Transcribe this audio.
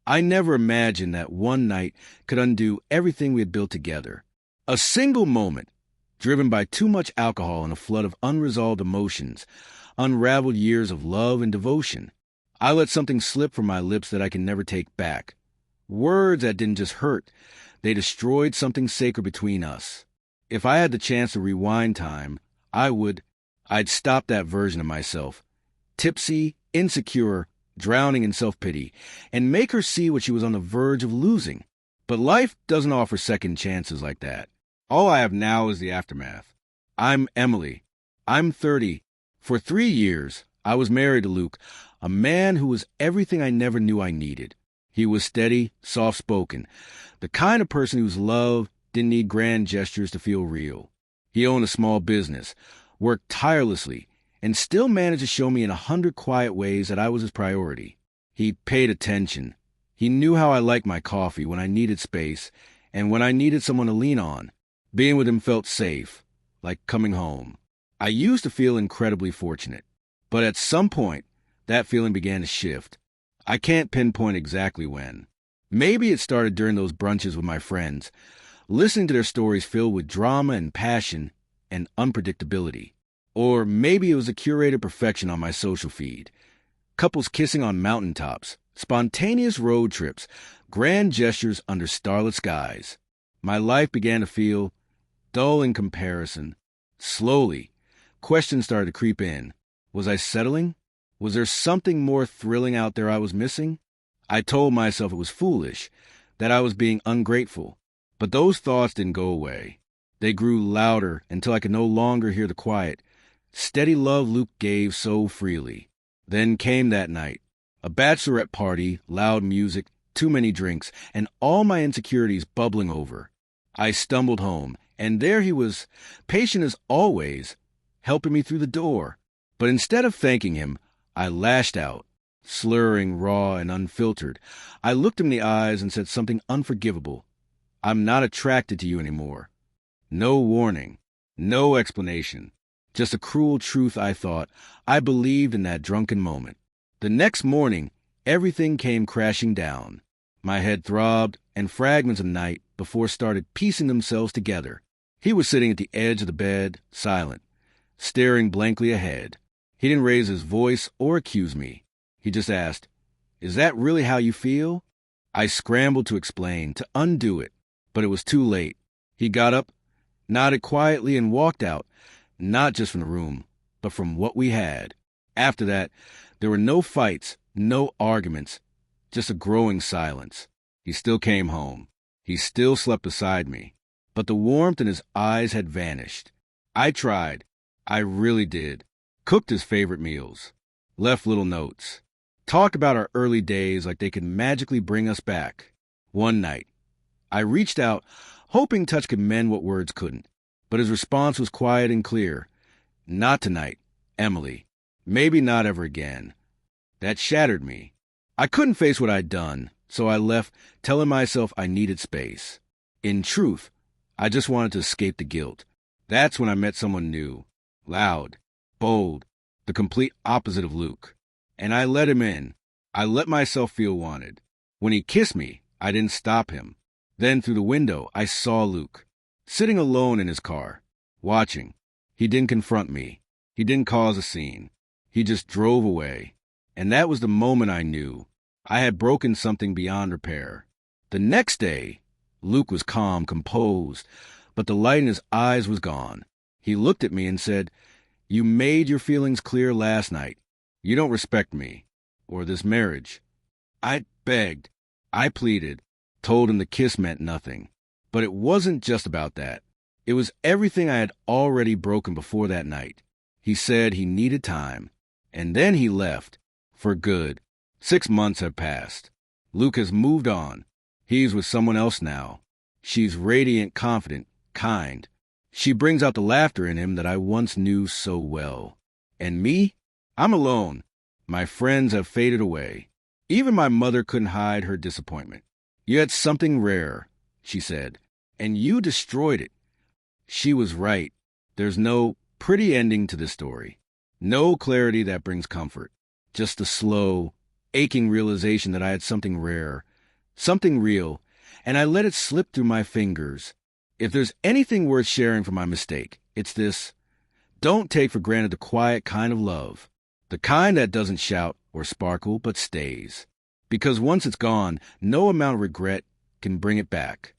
I never imagined that one night could undo everything we had built together. A single moment, driven by too much alcohol and a flood of unresolved emotions, unraveled years of love and devotion. I let something slip from my lips that I can never take back. Words that didn't just hurt, they destroyed something sacred between us. If I had the chance to rewind time, I'd stop that version of myself, tipsy, insecure, drowning in self-pity, and make her see what she was on the verge of losing. But life doesn't offer second chances like that. All I have now is the aftermath. I'm Emily. I'm 30. For 3 years, I was married to Luke, a man who was everything I never knew I needed. He was steady, soft-spoken, the kind of person whose love didn't need grand gestures to feel real. He owned a small business, worked tirelessly, and still managed to show me in 100 quiet ways that I was his priority. He paid attention. He knew how I liked my coffee when I needed space and when I needed someone to lean on. Being with him felt safe, like coming home. I used to feel incredibly fortunate, but at some point, that feeling began to shift. I can't pinpoint exactly when. Maybe it started during those brunches with my friends, listening to their stories filled with drama and passion and unpredictability. Or maybe it was a curated perfection on my social feed. Couples kissing on mountaintops, spontaneous road trips, grand gestures under starlit skies. My life began to feel dull in comparison. Slowly, questions started to creep in. Was I settling? Was there something more thrilling out there I was missing? I told myself it was foolish, that I was being ungrateful. But those thoughts didn't go away. They grew louder until I could no longer hear the quiet, steady love Luke gave so freely. Then came that night. A bachelorette party, loud music, too many drinks, and all my insecurities bubbling over. I stumbled home, and there he was, patient as always, helping me through the door. But instead of thanking him, I lashed out, slurring, raw and unfiltered. I looked him in the eyes and said something unforgivable. I'm not attracted to you anymore. No warning, no explanation, just a cruel truth I thought. I believed in that drunken moment. The next morning, everything came crashing down. My head throbbed, and fragments of night before started piecing themselves together. He was sitting at the edge of the bed, silent, staring blankly ahead. He didn't raise his voice or accuse me. He just asked, "Is that really how you feel?" I scrambled to explain, to undo it, but it was too late. He got up, nodded quietly, and walked out, not just from the room, but from what we had. After that, there were no fights, no arguments, just a growing silence. He still came home. He still slept beside me. But the warmth in his eyes had vanished. I tried. I really did. Cooked his favorite meals. Left little notes. Talked about our early days like they could magically bring us back. One night, I reached out, hoping touch could mend what words couldn't. But his response was quiet and clear. "Not tonight, Emily. Maybe not ever again." That shattered me. I couldn't face what I'd done, so I left, telling myself I needed space. In truth, I just wanted to escape the guilt. That's when I met someone new. Loud, bold, the complete opposite of Luke. And I let him in. I let myself feel wanted. When he kissed me, I didn't stop him. Then through the window, I saw Luke, sitting alone in his car, watching. He didn't confront me. He didn't cause a scene. He just drove away. And that was the moment I knew I had broken something beyond repair. The next day, Luke was calm, composed, but the light in his eyes was gone. He looked at me and said, "You made your feelings clear last night. You don't respect me, or this marriage." I begged. I pleaded, told him the kiss meant nothing. But it wasn't just about that. It was everything I had already broken before that night. He said he needed time, and then he left, for good. 6 months have passed. Luke has moved on. He's with someone else now. She's radiant, confident, kind. She brings out the laughter in him that I once knew so well. And me? I'm alone. My friends have faded away. Even my mother couldn't hide her disappointment. "You had something rare," she said, "and you destroyed it." She was right. There's no pretty ending to this story. No clarity that brings comfort. Just the slow, aching realization that I had something rare, something real, and I let it slip through my fingers. If there's anything worth sharing from my mistake, it's this. Don't take for granted the quiet kind of love, the kind that doesn't shout or sparkle but stays. Because once it's gone, no amount of regret can bring it back.